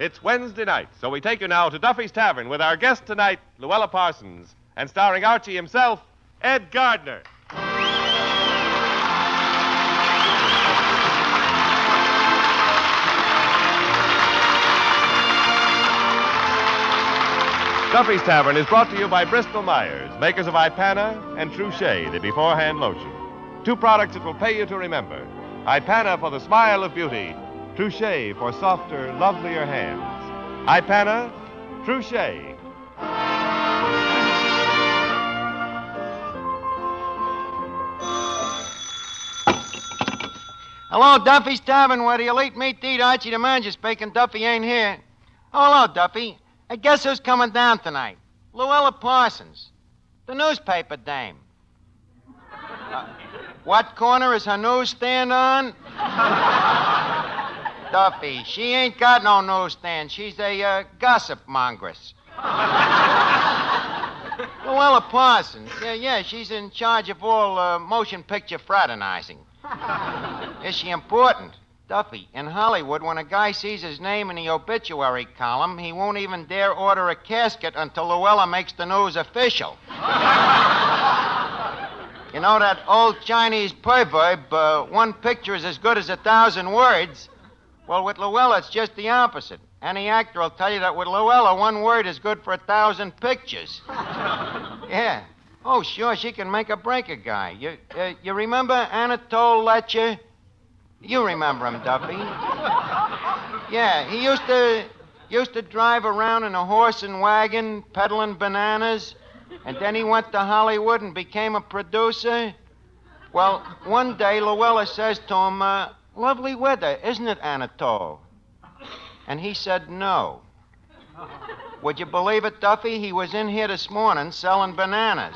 It's Wednesday night, so we take you now to Duffy'S Tavern with our guest tonight, Louella Parsons, and starring Archie himself, Ed Gardner. Duffy'S Tavern is brought to you by Bristol Myers, makers of Ipana and Truchet, the beforehand lotion. Two products that will pay you to remember. Ipana for the smile of beauty, Truchet for softer, lovelier hands. Ipana, Truchet. Hello, Duffy'S Tavern, where the elite meat to eat. Archie the manager speaking. Duffy ain't here. Oh, hello, Duffy. Hey, guess who's coming down tonight? Louella Parsons, the newspaper dame. What corner is her newsstand on? Duffy, she ain't got no newsstand. She's a gossip mongress. Louella Parsons. Yeah, she's in charge of all motion picture fraternizing. Is she important? Duffy, in Hollywood, when a guy sees his name in the obituary column, he won't even dare order a casket until Louella makes the news official. You know that old Chinese proverb, one picture is as good as 1,000 words? Well, with Louella, it's just the opposite. Any actor will tell you that with Louella, one word is good for 1,000 pictures. Yeah. Oh, sure, she can make or break a guy. You remember Anatole Letcher? You remember him, Duffy. Yeah, he used to drive around in a horse and wagon, peddling bananas, and then he went to Hollywood and became a producer. Well, one day, Louella says to him, lovely weather, isn't it, Anatole? And he said no. Would you believe it, Duffy? He was in here this morning selling bananas.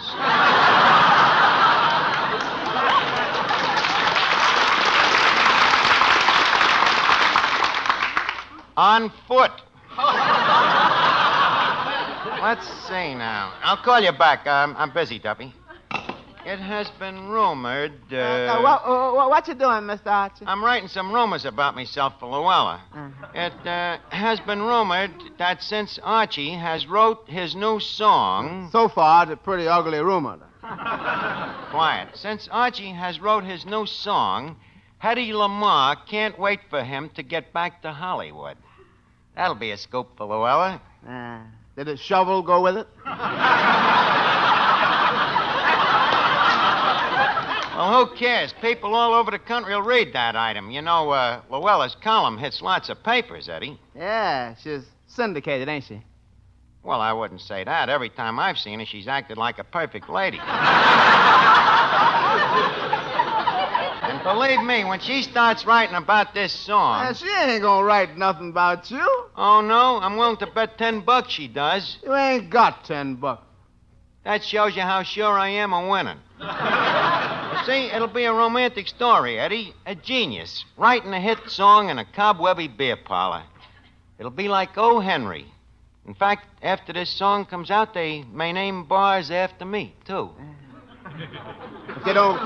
On foot. Let's see now. I'll call you back. I'm busy, Duffy. It has been rumored. What you doing, Mr. Archie? I'm writing some rumors about myself for Louella. It has been rumored that since Archie has wrote his new song. So far, it's a pretty ugly rumor. Quiet. Since Archie has wrote his new song, Hedy Lamarr can't wait for him to get back to Hollywood. That'll be a scoop for Louella. Did a shovel go with it? Well, who cares? People all over the country will read that item. You know, Louella's column hits lots of papers, Eddie. Yeah, she's syndicated, ain't she? Well, I wouldn't say that. Every time I've seen her, she's acted like a perfect lady. And believe me, when she starts writing about this song... She ain't gonna write nothing about you. Oh, no? I'm willing to bet $10 she does. You ain't got $10. That shows you how sure I am of winning. You see, it'll be a romantic story, Eddie. A genius, writing a hit song in a cobwebby beer parlor. It'll be like O. Henry. In fact, after this song comes out, they may name bars after me, too. If they don't...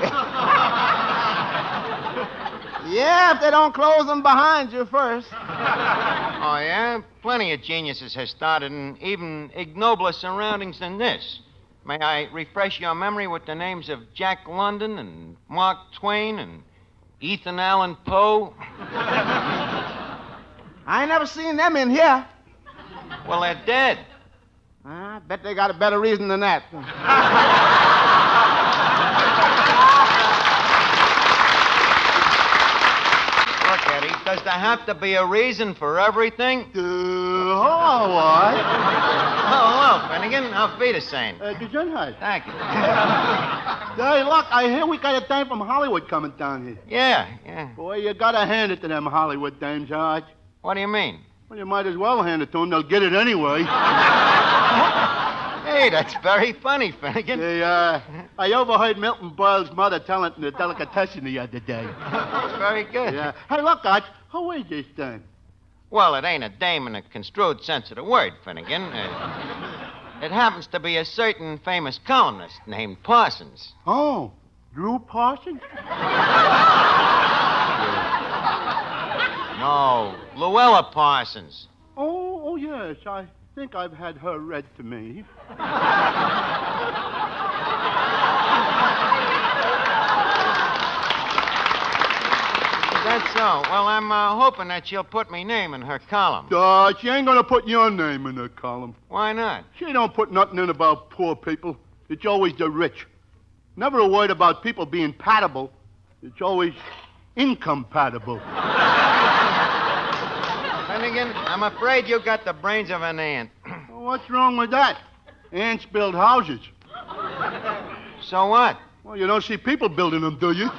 Yeah, if they don't close them behind you first. Oh, yeah? Plenty of geniuses have started in even ignobler surroundings than this. May I refresh your memory with the names of Jack London and Mark Twain and Ethan Allen Poe? I ain't never seen them in here. Well, they're dead. I bet they got a better reason than that. Look, Eddie, does there have to be a reason for everything? All right. Oh, hello, Finnegan. Auf Wiedersehen. Gesundheit. Thank you. Hey, look, I hear we got a dame from Hollywood coming down here. Yeah. Boy, you gotta hand it to them Hollywood dames, Arch. What do you mean? Well, you might as well hand it to them. They'll get it anyway. Hey, that's very funny, Finnegan. Hey, I overheard Milton Berle's mother telling it in the delicatessen the other day. That's very good. Yeah. Hey, look, Arch, who is this dame? Well, it ain't a dame in a construed sense of the word, Finnegan. It happens to be a certain famous columnist named Parsons. Oh, Drew Parsons? No, Louella Parsons. Oh, yes, I think I've had her read to me. That's so. Well, I'm hoping that she'll put me name in her column. She ain't gonna put your name in her column. Why not? She don't put nothing in about poor people. It's always the rich. Never a word about people being patable. It's always incompatible. Finnegan, I'm afraid you got the brains of an ant. Well, what's wrong with that? Ants build houses. So what? Well, you don't see people building them, do you? No.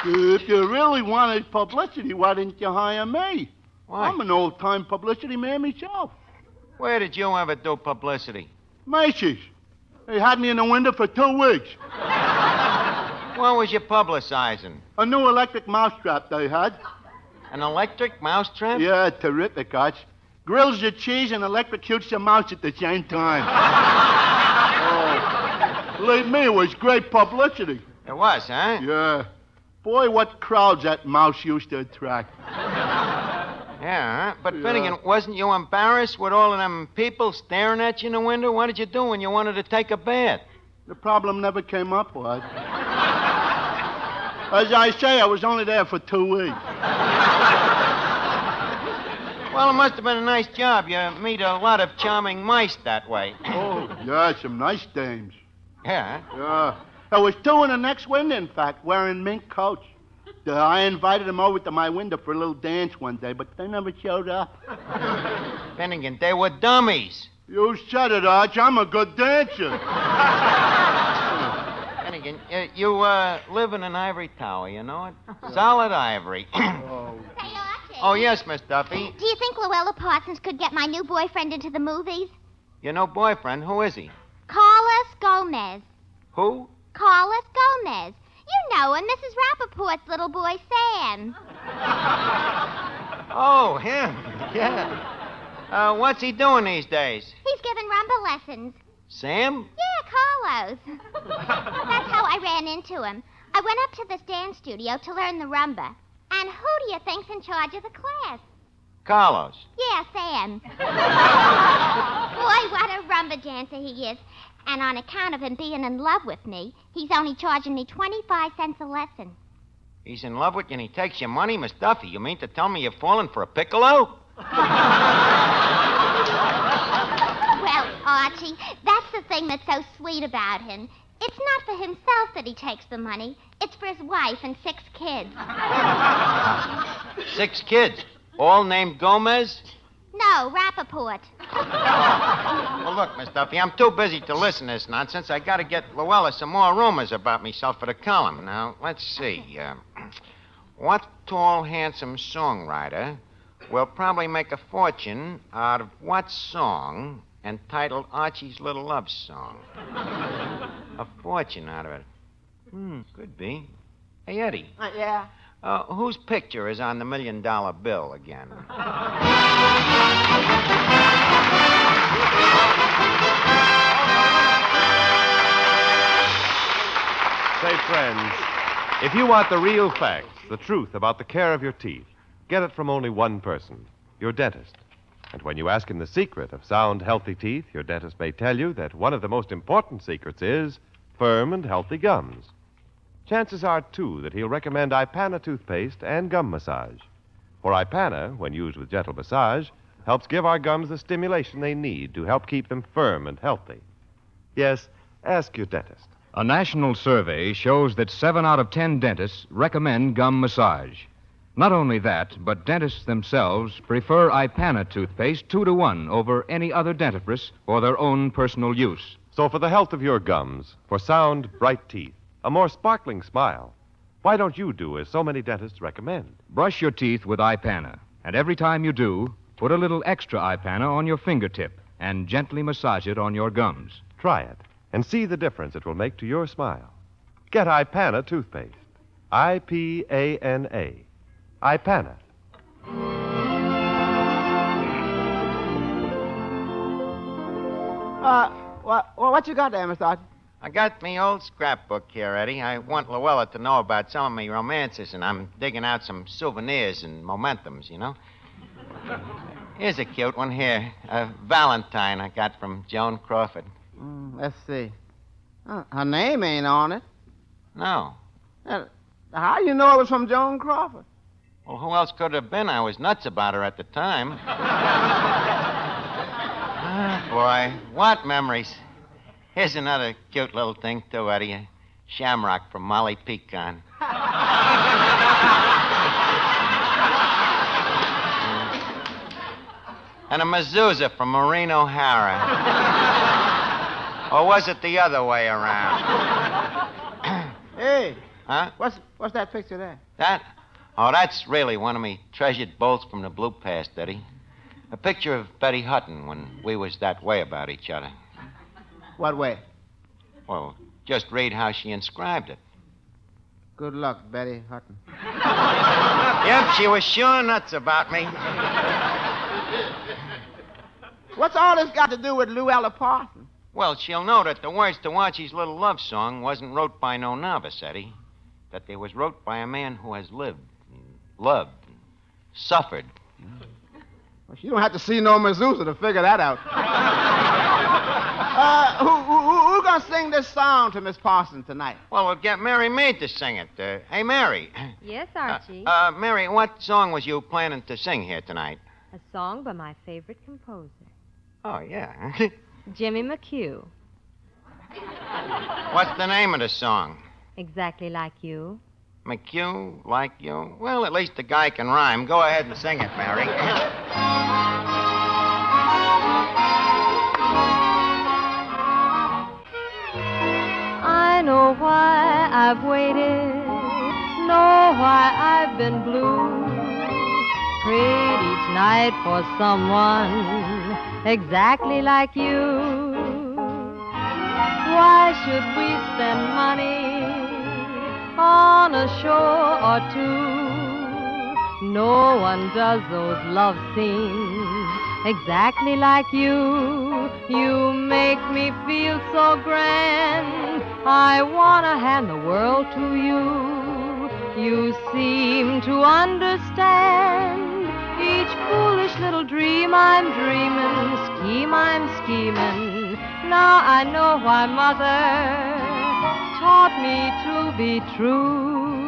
If you really wanted publicity, why didn't you hire me? Why? I'm an old-time publicity man myself. Where did you ever do publicity? Macy's. They had me in the window for 2 weeks. What was you publicizing? A new electric mousetrap they had. An electric mousetrap? Yeah, terrific, Arch. Grills your cheese and electrocutes your mouse at the same time. Believe me, it was great publicity. It was, huh? Yeah. Boy, what crowds that mouse used to attract. Yeah, huh? But Yeah. Finnegan, wasn't you embarrassed with all of them people staring at you in the window? What did you do when you wanted to take a bath? The problem never came up, Bud. As I say, I was only there for 2 weeks. Well, it must have been a nice job. You meet a lot of charming mice that way. Oh, yeah, some nice dames. Yeah? Yeah. There was 2 in the next window, in fact, wearing mink coats. I invited them over to my window for a little dance one day, but they never showed up. Finnegan, they were dummies. You said it, Arch. I'm a good dancer. Finnegan, you live in an ivory tower, you know it? Solid ivory. Say, Archie. Oh, yes, Miss Duffy. Do you think Louella Parsons could get my new boyfriend into the movies? Your new boyfriend, who is he? Carlos Gomez. Who? Carlos Gomez. You know him, Mrs. Rappaport's little boy, Sam. Oh, him. Yeah. What's he doing these days? He's giving rumba lessons. Sam? Yeah, Carlos. That's how I ran into him. I went up to this dance studio to learn the rumba. And who do you think's in charge of the class? Carlos. Yeah, Sam. Boy, what a rumba dancer he is. And on account of him being in love with me, he's only charging me 25 cents a lesson. He's in love with you and he takes your money, Miss Duffy. You mean to tell me you're falling for a piccolo? Well, Archie, that's the thing that's so sweet about him. It's not for himself that he takes the money. It's for his wife and 6 kids. 6 kids? All named Gomez? No, Rappaport. Well, look, Miss Duffy, I'm too busy to listen to this nonsense. I got to get Louella some more rumors about myself for the column. Now, let's see. What tall, handsome songwriter will probably make a fortune out of what song entitled Archie's Little Love Song? A fortune out of it. Could be. Hey, Eddie. Yeah? Whose picture is on the $1 million bill again? Say, friends, if you want the real facts, the truth about the care of your teeth, get it from only one person, your dentist. And when you ask him the secret of sound, healthy teeth, your dentist may tell you that one of the most important secrets is firm and healthy gums. Chances are, too, that he'll recommend Ipana toothpaste and gum massage. For Ipana, when used with gentle massage, helps give our gums the stimulation they need to help keep them firm and healthy. Yes, ask your dentist. A national survey shows that 7 out of 10 dentists recommend gum massage. Not only that, but dentists themselves prefer Ipana toothpaste 2 to 1 over any other dentifrice for their own personal use. So for the health of your gums, for sound, bright teeth, a more sparkling smile, why don't you do as so many dentists recommend? Brush your teeth with Ipana, and every time you do, put a little extra Ipana on your fingertip and gently massage it on your gums. Try it and see the difference it will make to your smile. Get Ipana toothpaste. I-P-A-N-A. Ipana. What you got there, Mr. Archie? I got me old scrapbook here, Eddie. I want Louella to know about some of me romances, and I'm digging out some souvenirs and momentums, you know? Here's a cute one here. A Valentine I got from Joan Crawford. Let's see. Her name ain't on it. No. How you know it was from Joan Crawford? Well, who else could it have been? I was nuts about her at the time. Boy, what memories. Here's another cute little thing, too, Eddie. A shamrock from Molly Pecan. And a mezuzah from Maureen O'Hara. Or was it the other way around? Hey. Huh? What's that picture there? That? Oh, that's really one of me treasured bolts from the blue past, Eddie. A picture of Betty Hutton when we was that way about each other. What way? Well, just read how she inscribed it. Good luck, Betty Hutton. Yep, she was sure nuts about me. What's all this got to do with Louella Parsons? Well, she'll know that the words to Archie's little love song wasn't wrote by no novice, Eddie. That they was wrote by a man who has lived and loved and suffered. Well, you don't have to see no mezuzah to figure that out. Who gonna sing this song to Miss Parsons tonight? Well, we'll get Mary Mead to sing it. Hey, Mary. Yes, Archie. Mary, what song was you planning to sing here tonight? A song by my favorite composer, Oh, yeah. Jimmy McHugh. What's the name of the song? Exactly like you. McHugh, like you? Well, at least the guy can rhyme. Go ahead and sing it, Mary. I know why I've waited, know why I've been blue. Prayed each night for someone exactly like you. Why should we spend money on a show or two? No one does those love scenes exactly like you. You make me feel so grand, I want to hand the world to you. You seem to understand each foolish little dream I'm dreaming, scheme I'm scheming. Now I know why Mother taught me to be true.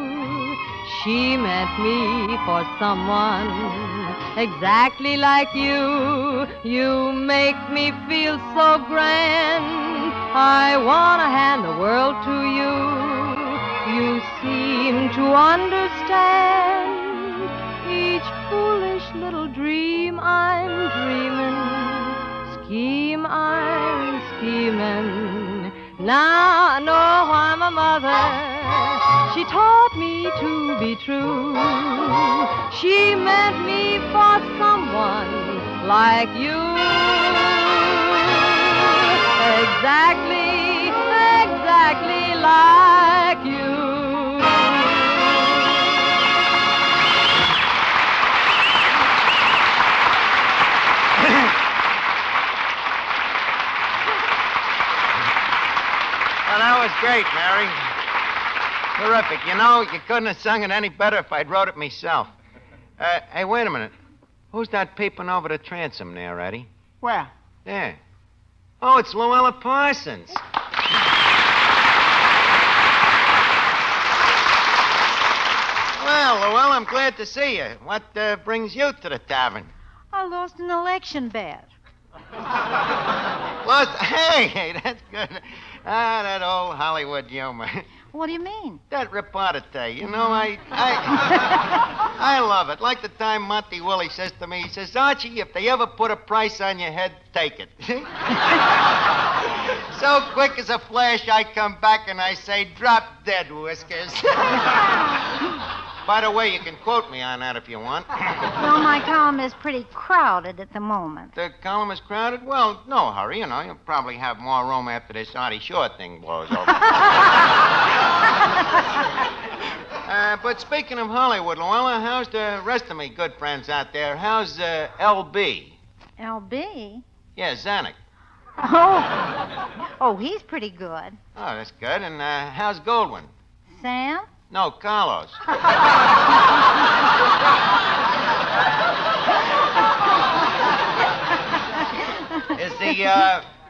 She meant me for someone exactly like you. You make me feel so grand, I want to hand the world to you. You seem to understand each foolish little dream I'm dreaming, scheme I'm scheming. Now I know why my mother, she taught me to be true. She meant me for someone like you. Exactly, exactly like you. Well, that was great, Mary. Terrific. You know, you couldn't have sung it any better if I'd wrote it myself. Hey, wait a minute. Who's that peeping over the transom there, Eddie? Where? There. Oh, it's Louella Parsons. Well, Louella, I'm glad to see you. What brings you to the tavern? I lost an election bet. Lost? Hey, that's good. That old Hollywood humor. What do you mean? That repartee, you know, I love it. Like the time Monty Willie says to me, he says, Archie, if they ever put a price on your head, take it. So quick as a flash, I come back and I say, drop dead, Whiskers. By the way, you can quote me on that if you want. Well, my column is pretty crowded at the moment. The column is crowded? Well, no hurry, you know. You'll probably have more room after this Artie Shore thing blows over. But speaking of Hollywood, Louella, how's the rest of me good friends out there? How's L.B.? L.B.? Yeah, Zanuck. Oh, Oh, he's pretty good. Oh, that's good. And how's Goldwyn? Sam? No, Carlos. Is he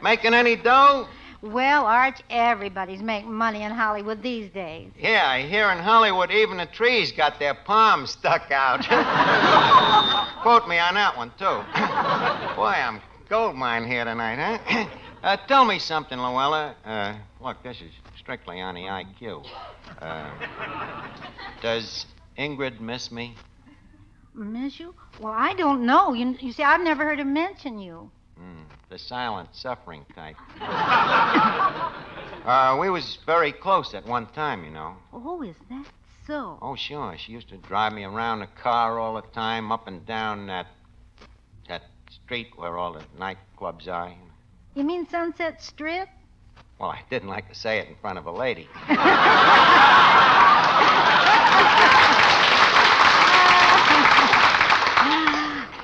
making any dough? Well, Arch, everybody's making money in Hollywood these days. Yeah, I hear in Hollywood even the trees got their palms stuck out. Quote me on that one, too. Boy, I'm gold mine here tonight, huh? Tell me something, Louella. Look, this is strictly on the IQ. Does Ingrid miss me? Miss you? Well, I don't know. You see, I've never heard him mention you. The silent suffering type. We was very close at one time, you know. Oh, is that so? Oh, sure. She used to drive me around the car all the time, up and down that street where all the nightclubs are. You mean Sunset Strip? Well, I didn't like to say it in front of a lady.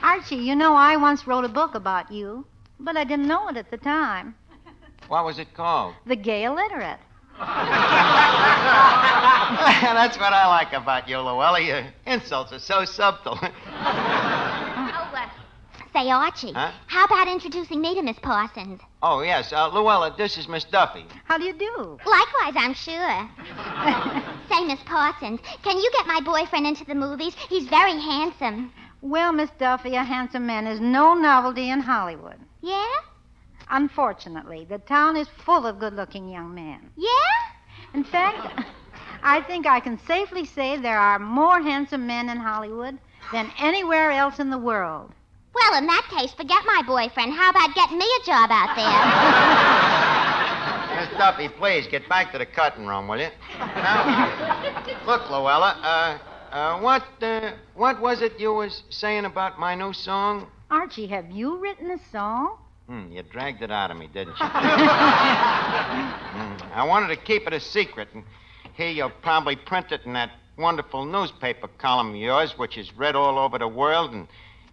Archie, you know, I once wrote a book about you, but I didn't know it at the time. What was it called? The Gay Illiterate. That's what I like about you, Louella. Your insults are so subtle. Say, Archie, Huh? how about introducing me to Miss Parsons? Oh, yes. Louella, this is Miss Duffy. How do you do? Likewise, I'm sure. Say, Miss Parsons, can you get my boyfriend into the movies? He's very handsome. Well, Miss Duffy, a handsome man is no novelty in Hollywood. Yeah? Unfortunately, the town is full of good-looking young men. Yeah? In fact, I think I can safely say there are more handsome men in Hollywood than anywhere else in the world. Well, in that case, forget my boyfriend. How about getting me a job out there? Miss Duffy, please, get back to the cutting room, will you? Now, look, Louella, what was it you was saying about my new song? Archie, have you written a song? You dragged it out of me, didn't you? I wanted to keep it a secret, and here you'll probably print it in that wonderful newspaper column of yours, which is read all over the world, and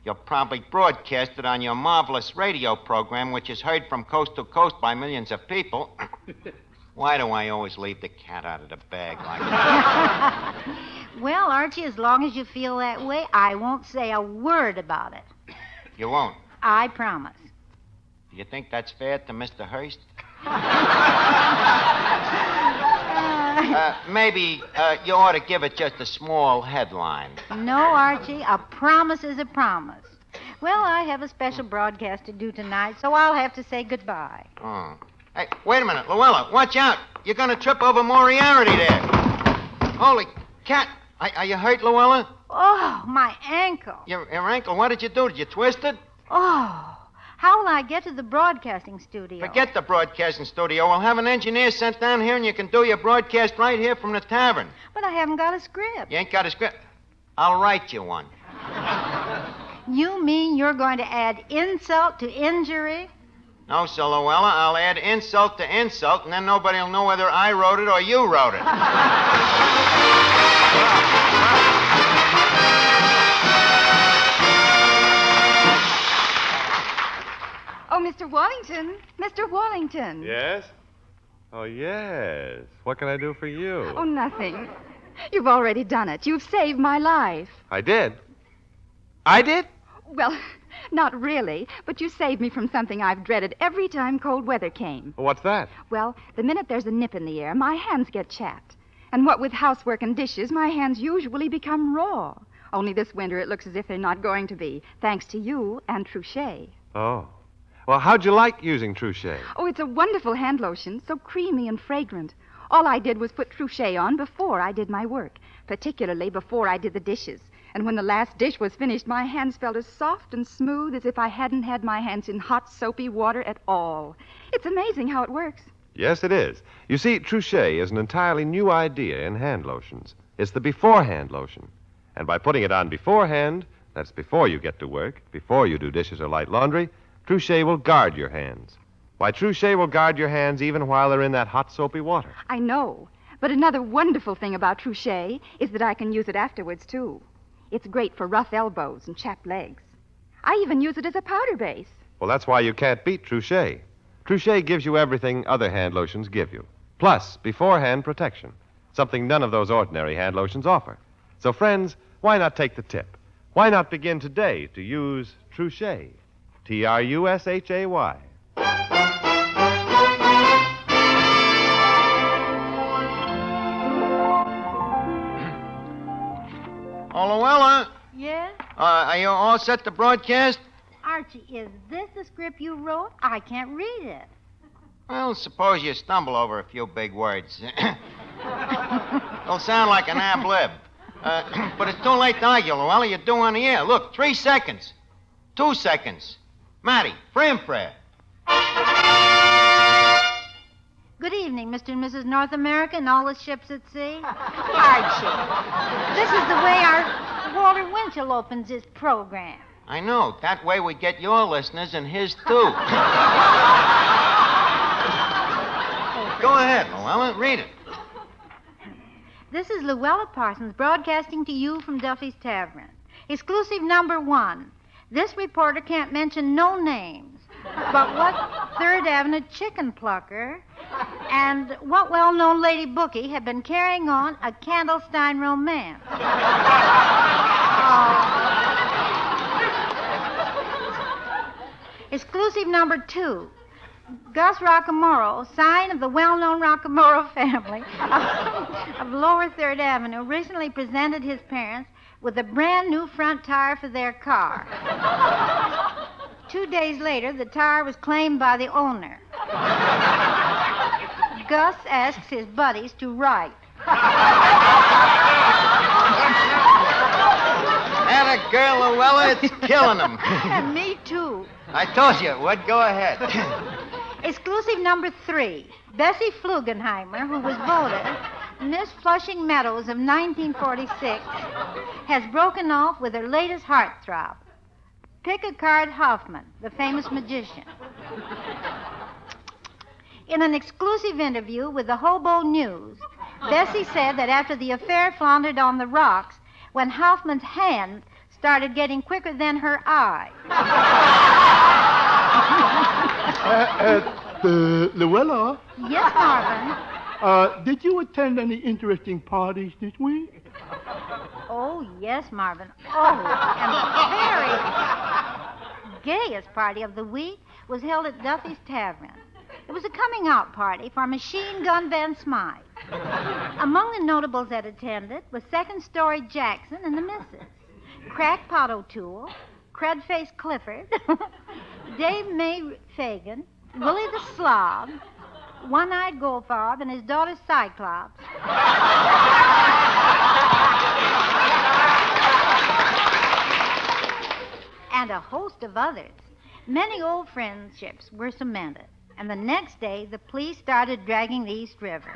you'll probably broadcast it on your marvelous radio program, which is heard from coast to coast by millions of people. Why do I always leave the cat out of the bag like that? Well, Archie, as long as you feel that way, I won't say a word about it. You won't? I promise. Do you think that's fair to Mr. Hearst? Maybe you ought to give it just a small headline. No, Archie, a promise is a promise. Well, I have a special broadcast to do tonight, so I'll have to say goodbye. Oh. Hey, wait a minute, Louella, watch out. You're going to trip over Moriarty there. Holy cat. Are you hurt, Louella? Oh, my ankle. Your ankle, what did you do? Did you twist it? Oh, how will I get to the broadcasting studio? Forget the broadcasting studio. We'll have an engineer sent down here, and you can do your broadcast right here from the tavern. But I haven't got a script. You ain't got a script? I'll write you one. You mean you're going to add insult to injury? No, so, Louella, I'll add insult to insult, and then nobody will know whether I wrote it or you wrote it. Oh, Mr. Wallington. Mr. Wallington. Yes? Oh, yes. What can I do for you? Oh, nothing. You've already done it. You've saved my life. I did? I did? Well, not really, but you saved me from something I've dreaded every time cold weather came. What's that? Well, the minute there's a nip in the air, my hands get chapped. And what with housework and dishes, my hands usually become raw. Only this winter it looks as if they're not going to be, thanks to you and Truchet. Oh. Well, how'd you like using Truchet? Oh, it's a wonderful hand lotion, so creamy and fragrant. All I did was put Truchet on before I did my work, particularly before I did the dishes. And when the last dish was finished, my hands felt as soft and smooth as if I hadn't had my hands in hot, soapy water at all. It's amazing how it works. Yes, it is. You see, Truchet is an entirely new idea in hand lotions. It's the beforehand lotion. And by putting it on beforehand, that's before you get to work, before you do dishes or light laundry, Truchet will guard your hands. Why, Truchet will guard your hands even while they're in that hot, soapy water. I know. But another wonderful thing about Truchet is that I can use it afterwards, too. It's great for rough elbows and chapped legs. I even use it as a powder base. Well, that's why you can't beat Truchet. Trouchet gives you everything other hand lotions give you, plus beforehand protection, something none of those ordinary hand lotions offer. So, friends, why not take the tip? Why not begin today to use Trouchet? Trushay. Oh, Louella, Yes? are you all set to broadcast? Archie, is this the script you wrote? I can't read it. Well, suppose you stumble over a few big words. It'll sound like an ab-lib. But it's too late to argue, Louella. You're due on the air. Look, 3 seconds. 2 seconds. Matty, frame prayer. Good evening, Mr. and Mrs. North America and all the ships at sea. Archie, this is the way our Walter Winchell opens his program. I know. That way we get your listeners and his, too. Go ahead, Louella. Read it. This is Louella Parsons broadcasting to you from Duffy'S Tavern. Exclusive number 1. This reporter can't mention no names, but what 3rd Avenue chicken plucker and what well-known lady bookie have been carrying on a Candlestein romance. Exclusive number 2. Gus Rockamoro, sign of the well-known Rockamoro family of Lower 3rd Avenue, recently presented his parents with a brand new front tire for their car. 2 days later, the tire was claimed by the owner. Gus asks his buddies to write. And a girl, Louella, it's killing him. And me, too. I told you it would. Go ahead. Exclusive number 3. Bessie Flugenheimer, who was voted Miss Flushing Meadows of 1946, has broken off with her latest heartthrob, Pick-a-Card Hoffman, the famous magician. In an exclusive interview with the Hobo News, Bessie said that after the affair floundered on the rocks, when Hoffman's hand started getting quicker than her eye. Louella, Yes, Marvin. did you attend any interesting parties this week? Oh, yes, Marvin. Oh, and the very gayest party of the week was held at Duffy'S Tavern. It was a coming-out party for Machine Gun Van Smythe. Among the notables that attended was Second Story Jackson and the Misses, Crackpot O'Toole, Crudface Clifford, Dave May Fagan, Willie the Slob, One-Eyed Goldfarb, and his daughter Cyclops. And a host of others. Many old friendships were cemented. And the next day, the police started dragging the East River.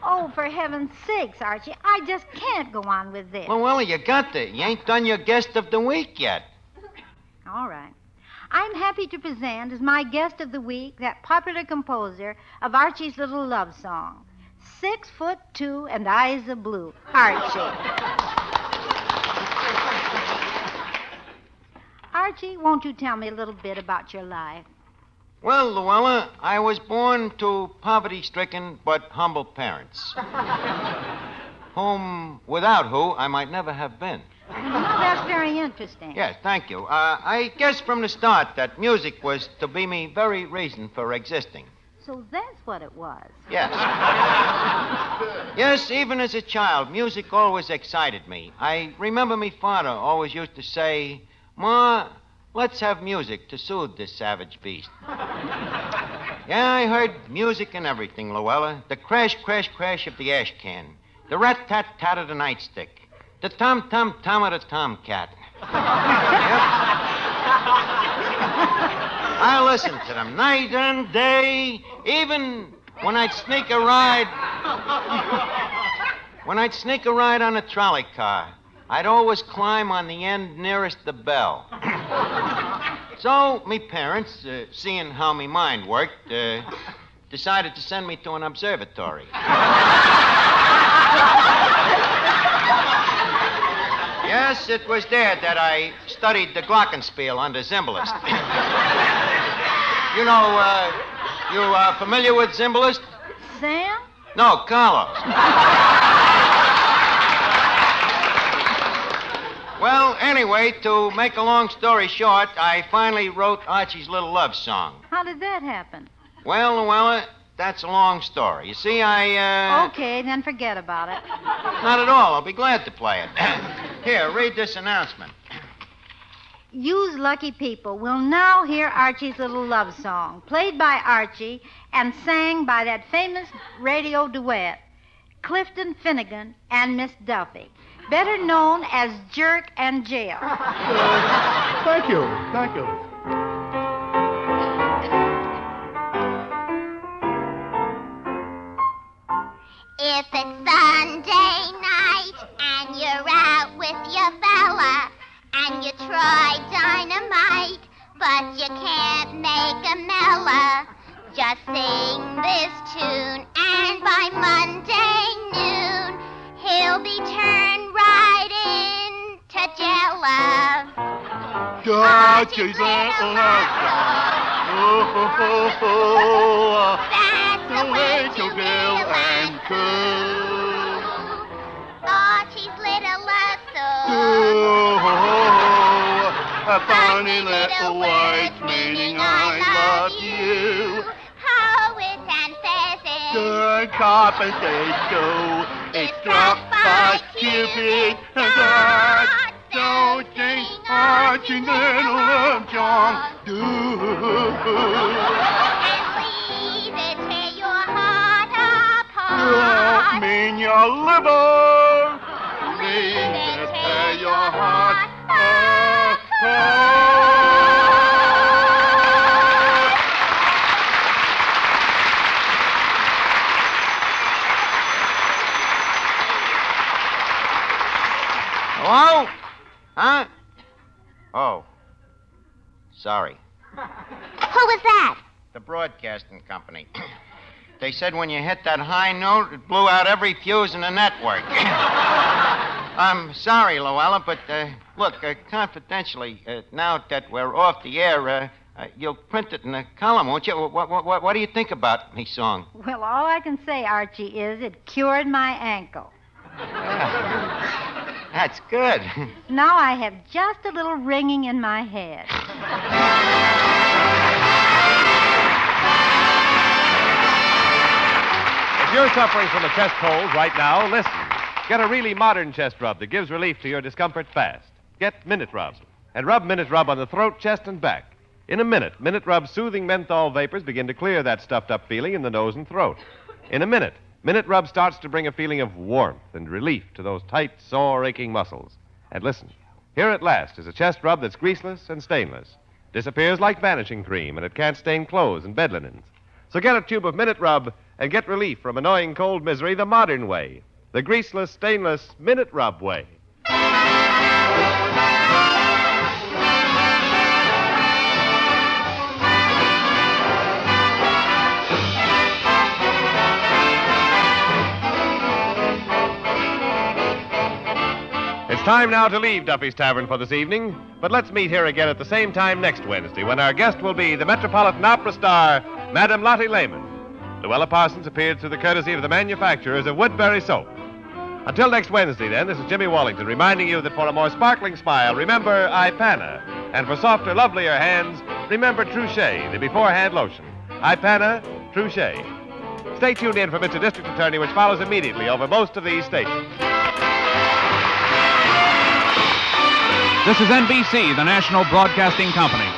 Oh, for heaven's sakes, Archie, I just can't go on with this. Louella, you got to. You ain't done your guest of the week yet. All right. I'm happy to present as my guest of the week that popular composer of Archie's little love song, 6'2" and eyes of blue, Archie. Archie, won't you tell me a little bit about your life? Well, Louella, I was born to poverty-stricken but humble parents, without who I might never have been. That's very interesting. Yes, thank you. I guess from the start that music was to be me very reason for existing. So that's what it was. Yes. Yes, even as a child, music always excited me. I remember me father always used to say, "Ma, let's have music to soothe this savage beast." Yeah, I heard music and everything, Louella. The crash, crash, crash of the ash can. The rat-tat-tat of the nightstick. The tom-tom-tom of the tomcat. Yep. I listened to them night and day, even when I'd sneak a ride. When I'd sneak a ride on a trolley car, I'd always climb on the end nearest the bell. So, me parents, seeing how me mind worked, decided to send me to an observatory. Yes, it was there that I studied the glockenspiel under Zimbalist. You know, you are familiar with Zimbalist? Sam? No, Carlos. Well, anyway, to make a long story short, I finally wrote Archie's little love song. How did that happen? Well, Louella, that's a long story. You see, I, Okay, then forget about it. Not at all. I'll be glad to play it. Here, read this announcement. Yous lucky people will now hear Archie's little love song, played by Archie and sang by that famous radio duet, Clifton Finnegan and Miss Duffy, better known as Jerk and Jill. Thank you. Thank you. If it's Sunday night and you're out with your fella and you try dynamite, but you can't make a mellow, just sing this tune and by Monday noon he'll be turned right into Jello. Archie's little love song. That's the way to Bill and Cool. Archie's little love song. A funny little words meaning I love you. Poets and pheasants. The carpenters do. It's dropped by Cupid and God. Don't sing Archie's little love song. Do. And leave it tear your heart Don't apart. mean your liver. Leave it tear your heart apart. Hello? Huh? Oh. Sorry. Who was that? The broadcasting company. They said when you hit that high note, it blew out every fuse in the network. I'm sorry, Louella, but look, confidentially, now that we're off the air, you'll print it in a column, won't you? What do you think about me song? Well, all I can say, Archie, is it cured my ankle. That's good. Now I have just a little ringing in my head. If you're suffering from a chest cold right now, listen. Get a really modern chest rub that gives relief to your discomfort fast. Get Minute Rub. And rub Minute Rub on the throat, chest, and back. In a minute, Minute Rub's soothing menthol vapors begin to clear that stuffed-up feeling in the nose and throat. In a minute, Minute Rub starts to bring a feeling of warmth and relief to those tight, sore, aching muscles. And listen, here at last is a chest rub that's greaseless and stainless. Disappears like vanishing cream, and it can't stain clothes and bed linens. So get a tube of Minute Rub and get relief from annoying cold misery the modern way. The greaseless, stainless Minute Rub way. It's time now to leave Duffy's Tavern for this evening, but let's meet here again at the same time next Wednesday when our guest will be the Metropolitan Opera star, Madame Lottie Lehman. Louella Parsons appeared through the courtesy of the manufacturers of Woodbury Soap. Until next Wednesday, then, this is Jimmy Wallington reminding you that for a more sparkling smile, remember Ipana. And for softer, lovelier hands, remember Truchet, the beforehand lotion. Ipana, Truchet. Stay tuned in for Mr. District Attorney, which follows immediately over most of these stations. This is NBC, the national broadcasting company.